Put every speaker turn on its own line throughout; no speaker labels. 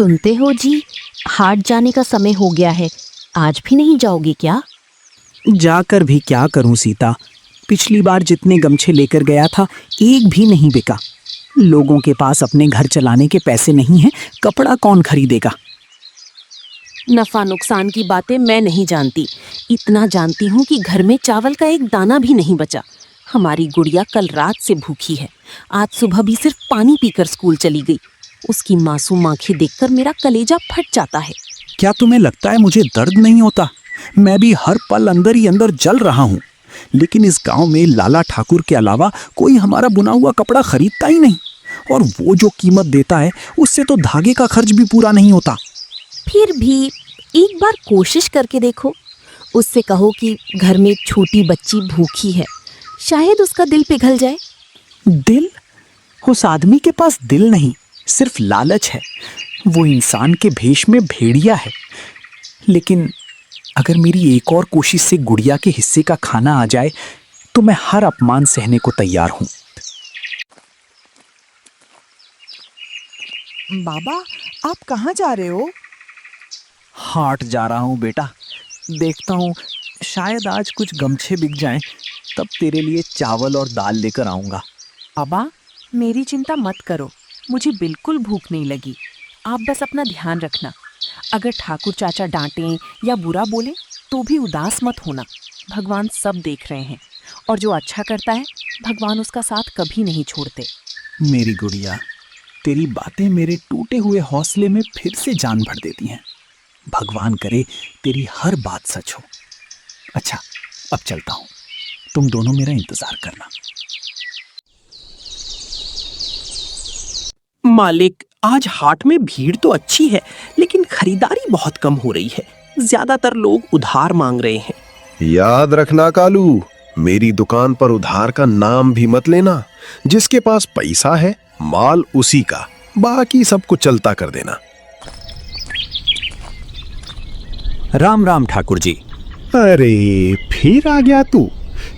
सुनते हो जी, हाट जाने का समय हो गया है। आज भी नहीं जाओगे क्या?
जाकर भी क्या करूं सीता, पिछली बार जितने गमछे लेकर गया था एक भी नहीं बिका। लोगों के पास अपने घर चलाने के पैसे नहीं हैं, कपड़ा कौन खरीदेगा।
नफा नुकसान की बातें मैं नहीं जानती, इतना जानती हूँ कि घर में चावल का एक दाना भी नहीं बचा। हमारी गुड़िया कल रात से भूखी है, आज सुबह भी सिर्फ पानी पीकर स्कूल चली गई। उसकी मासूम आंखें देखकर मेरा कलेजा फट जाता है।
क्या तुम्हें लगता है मुझे दर्द नहीं होता? मैं भी हर पल अंदर ही अंदर जल रहा हूँ, लेकिन इस गांव में लाला ठाकुर के अलावा कोई हमारा बुना हुआ कपड़ा खरीदता ही नहीं, और वो जो कीमत देता है उससे तो धागे का खर्च भी पूरा नहीं होता।
फिर भी एक बार कोशिश करके देखो। उससे कहो कि घर में एक छोटी बच्ची भूखी है, शायद उसका दिल पिघल जाए।
दिल? उस आदमी के पास दिल नहीं, सिर्फ लालच है। वो इंसान के भेष में भेड़िया है। लेकिन अगर मेरी एक और कोशिश से गुड़िया के हिस्से का खाना आ जाए तो मैं हर अपमान सहने को तैयार हूं।
बाबा, आप कहाँ जा रहे हो?
हाट जा रहा हूं बेटा, देखता हूं शायद आज कुछ गमछे बिक जाएं, तब तेरे लिए चावल और दाल लेकर आऊंगा।
बाबा, मेरी चिंता मत करो, मुझे बिल्कुल भूख नहीं लगी। आप बस अपना ध्यान रखना। अगर ठाकुर चाचा डांटें या बुरा बोले तो भी उदास मत होना। भगवान सब देख रहे हैं, और जो अच्छा करता है भगवान उसका साथ कभी नहीं छोड़ते।
मेरी गुड़िया, तेरी बातें मेरे टूटे हुए हौसले में फिर से जान भर देती हैं। भगवान करे तेरी हर बात सच हो। अच्छा, अब चलता हूं, तुम दोनों मेरा इंतजार करना।
मालिक, आज हाट में भीड़ तो अच्छी है, लेकिन खरीदारी बहुत कम हो रही है। ज्यादातर लोग उधार मांग रहे हैं।
याद रखना कालू, मेरी दुकान पर उधार का नाम भी मत लेना। जिसके पास पैसा है माल उसी का, बाकी सबको चलता कर देना।
राम राम ठाकुर जी।
अरे फिर आ गया तू।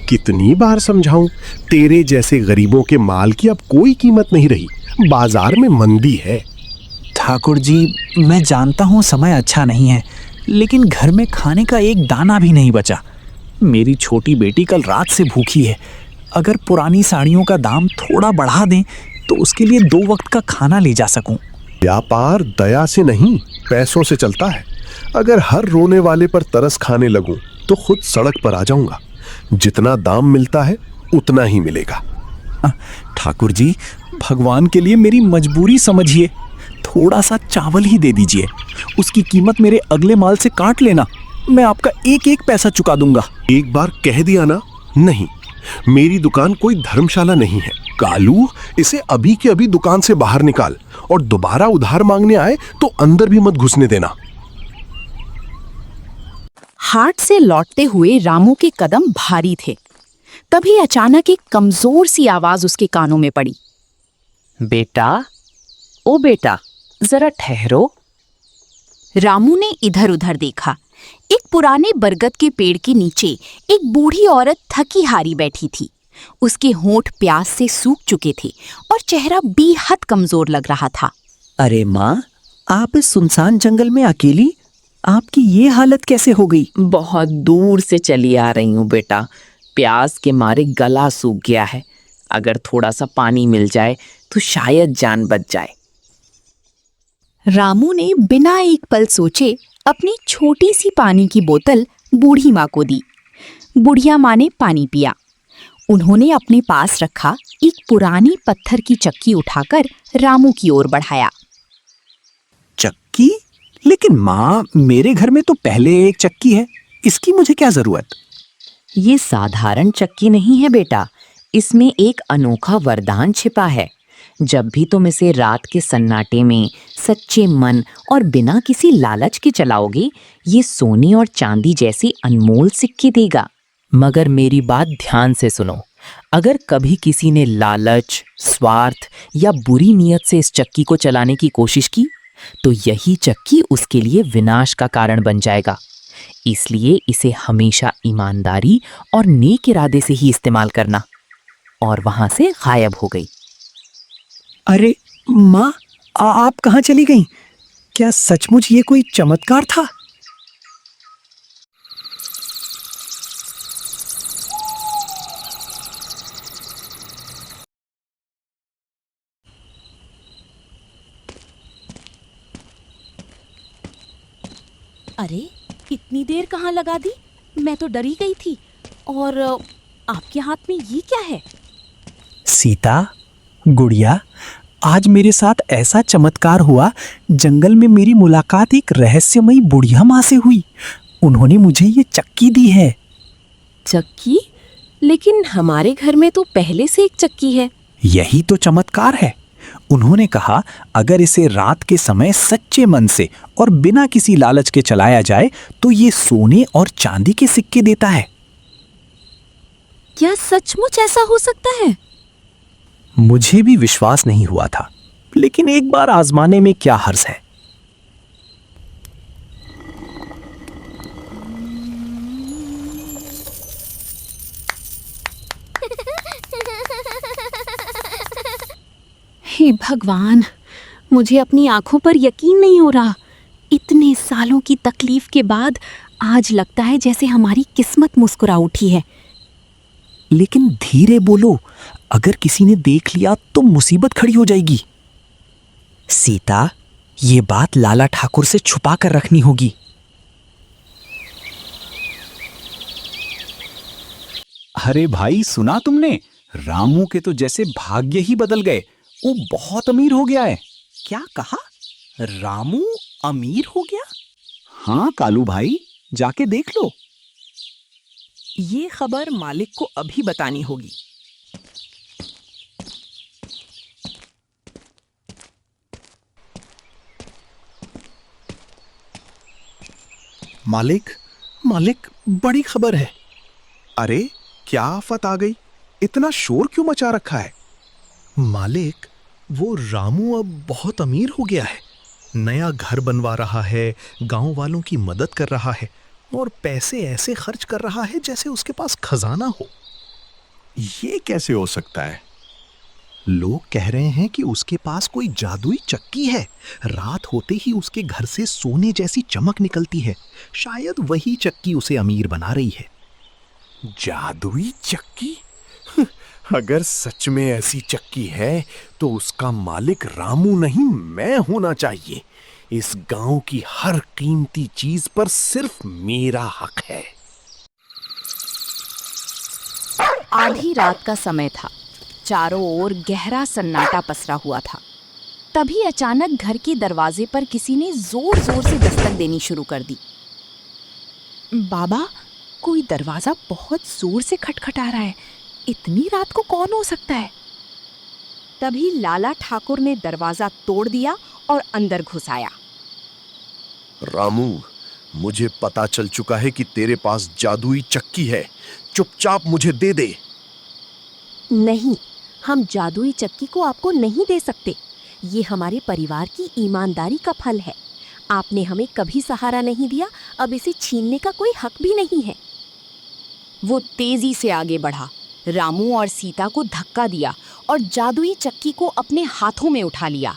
कितनी बार समझाऊं, तेरे जैसे गरीबों के माल की अब कोई कीमत नहीं रही। बाजार में मंदी है।
ठाकुर जी, मैं जानता हूँ समय अच्छा नहीं है, लेकिन घर में खाने का एक दाना भी नहीं बचा। मेरी छोटी बेटी कल रात से भूखी है। अगर पुरानी साड़ियों का दाम थोड़ा बढ़ा दें तो उसके लिए 2 वक्त का खाना ले जा सकूं।
व्यापार दया से नहीं, पैसों से चलता है। अगर हर रोने वाले पर तरस खाने लगूं तो खुद सड़क पर आ जाऊंगा। जितना दाम मिलता है उतना ही मिलेगा।
ठाकुर जी, भगवान के लिए मेरी मजबूरी समझिए। थोड़ा सा चावल ही दे दीजिए, उसकी कीमत मेरे अगले माल से काट लेना। मैं आपका एक एक पैसा चुका दूंगा।
एक बार कह दिया ना, नहीं, मेरी दुकान कोई धर्मशाला नहीं है। कालू, इसे अभी के अभी दुकान से बाहर निकाल, और दोबारा उधार मांगने आए तो अंदर भी मत घुसने देना।
हाट से लौटते हुए रामू के कदम भारी थे। तभी अचानक एक कमजोर सी आवाज उसके कानों में पड़ी।
बेटा, ओ बेटा, जरा ठहरो।
रामू ने इधर उधर देखा। एक पुराने बरगद के पेड़ के नीचे एक बूढ़ी औरत थकी हारी बैठी थी। उसके होंठ प्यास से सूख चुके थे और चेहरा बेहद कमजोर लग रहा था।
अरे माँ, आप इस सुनसान जंगल में अकेली? आपकी ये हालत कैसे हो गई?
बहुत दूर से चली आ रही हूँ बेटा, प्यास के मारे गला सूख गया है। अगर थोड़ा सा पानी मिल जाए तो शायद जान बच जाए।
रामू ने बिना एक पल सोचे अपनी छोटी सी पानी की बोतल बूढ़ी माँ को दी। बुढ़िया माँ ने पानी पिया। उन्होंने अपने पास रखा एक पुरानी पत्थर की चक्की उठाकर रामू की ओर बढ़ाया।
चक्की? लेकिन माँ, मेरे घर में तो पहले एक चक्की है, इसकी मुझे क्या जरूरत?
ये साधारण चक्की नहीं है बेटा, इसमें एक अनोखा वरदान छिपा है। जब भी तुम इसे रात के सन्नाटे में सच्चे मन और बिना किसी लालच के चलाओगे, ये सोने और चांदी जैसी अनमोल सिक्के देगा। मगर मेरी बात ध्यान से सुनो, अगर कभी किसी ने लालच, स्वार्थ या बुरी नीयत से इस चक्की को चलाने की कोशिश की तो यही चक्की उसके लिए विनाश का कारण बन जाएगा। इसलिए इसे हमेशा ईमानदारी और नेक इरादे से ही इस्तेमाल करना। और वहां से गायब हो गई।
अरे माँ, आप कहाँ चली गईं? क्या सचमुच ये कोई चमत्कार था?
अरे इतनी देर कहाँ लगा दी? मैं तो डरी गई थी। और आपके हाथ में ये क्या है?
सीता, गुड़िया, आज मेरे साथ ऐसा चमत्कार हुआ। जंगल में मेरी मुलाकात एक रहस्यमयी बुढ़िया माँ से हुई। उन्होंने मुझे ये चक्की दी है।
चक्की? लेकिन हमारे घर में तो पहले से एक चक्की है।
यही तो चमत्कार है। उन्होंने कहा, अगर इसे रात के समय सच्चे मन से और बिना किसी लालच के चलाया जाए तो ये सोने और चांदी के सिक्के देता है।
क्या सचमुच ऐसा हो सकता है?
मुझे भी विश्वास नहीं हुआ था, लेकिन एक बार आजमाने में क्या हर्ज है।
हे भगवान, मुझे अपनी आंखों पर यकीन नहीं हो रहा। इतने सालों की तकलीफ के बाद आज लगता है जैसे हमारी किस्मत मुस्कुरा उठी है।
लेकिन धीरे बोलो, अगर किसी ने देख लिया तो मुसीबत खड़ी हो जाएगी। सीता, ये बात लाला ठाकुर से छुपा कर रखनी होगी। अरे भाई, सुना तुमने? रामू के तो जैसे भाग्य ही बदल गए। वो बहुत अमीर हो गया है। क्या कहा? रामू अमीर हो गया? हाँ कालू भाई, जाके देख लो।
ये खबर मालिक को अभी बतानी होगी।
मालिक, मालिक, बड़ी खबर है। अरे क्या आफत आ गई? इतना शोर क्यों मचा रखा है? मालिक, वो रामू अब बहुत अमीर हो गया है। नया घर बनवा रहा है, गांव वालों की मदद कर रहा है और पैसे ऐसे खर्च कर रहा है जैसे उसके पास खजाना हो। ये कैसे हो सकता है? लोग कह रहे हैं कि उसके पास कोई जादुई चक्की है। रात होते ही उसके घर से सोने जैसी चमक निकलती है। शायद वही चक्की उसे अमीर बना रही है। जादुई चक्की? अगर सच में ऐसी चक्की है तो उसका मालिक रामू नहीं, मैं होना चाहिए। इस गांव की हर कीमती चीज पर सिर्फ मेरा हक है।
आधी रात का समय था। चारों ओर गहरा सन्नाटा पसरा हुआ था। तभी अचानक घर के दरवाजे पर किसी ने जोर जोर से दस्तक देनी शुरू कर दी।
बाबा, कोई दरवाजा बहुत जोर से खटखटा रहा है। इतनी रात को कौन हो सकता है?
तभी लाला ठाकुर ने दरवाजा तोड़ दिया और अंदर घुस आया।
रामू, मुझे पता चल चुका है कि तेरे पास जादुई चक्की है। चुपचाप मुझे दे दे।
नहीं, हम जादुई चक्की को आपको नहीं दे सकते। ये हमारे परिवार की ईमानदारी का फल है। आपने हमें कभी सहारा नहीं दिया, अब इसे छीनने का कोई हक भी नहीं है।
वो तेजी से आगे बढ़ा, रामू और सीता को धक्का दिया और जादुई चक्की को अपने हाथों में उठा लिया।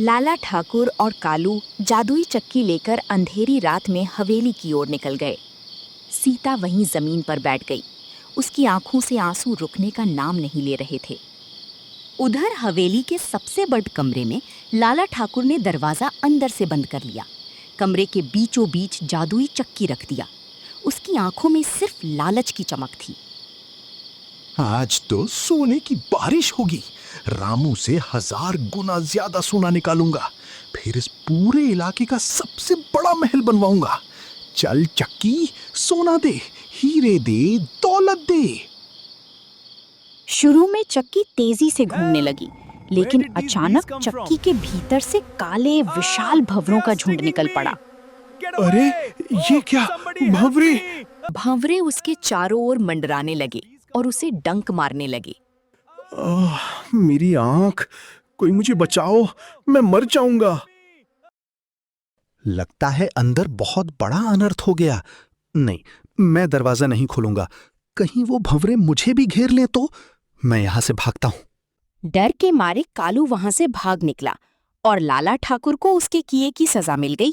लाला ठाकुर और कालू जादुई चक्की लेकर अंधेरी रात में हवेली की ओर निकल गए। सीता वहीं जमीन पर बैठ गई। उसकी आंखों से आंसू रुकने का नाम नहीं ले रहे थे। उधर हवेली के सबसे बड़े कमरे में लाला ठाकुर ने दरवाजा अंदर से बंद कर लिया। कमरे के बीचों बीच जादुई चक्की रख दिया। उसकी आंखों में सिर्फ लालच की चमक थी।
आज तो सोने की बारिश होगी। रामू से 1000 गुना ज्यादा सोना निकालूंगा। फिर इस पूरे इलाके का सबसे बड़ा महल बनवाऊंगा। चल चक्की, सोना दे, हीरे दे, दौलत दे।
शुरू में चक्की तेजी से घूमने लगी, लेकिन अचानक चक्की के भीतर से काले विशाल भंवरों का झुंड निकल पड़ा।
अरे ये क्या? भंवरे!
भंवरे उसके चारों ओर मंडराने लगे और उसे डंक मारने लगे।
मेरी आंख, कोई मुझे बचाओ, मैं मर जाऊंगा। लगता है अंदर बहुत बड़ा अनर्थ हो गया। नहीं, मैं दरवाजा नहीं खोलूंगा। कहीं वो भंवरे मुझे भी घेर लें तो। मैं यहां से भागता हूं।
डर के मारे कालू वहां से भाग निकला और लाला ठाकुर को उसके किए की सजा मिल गई।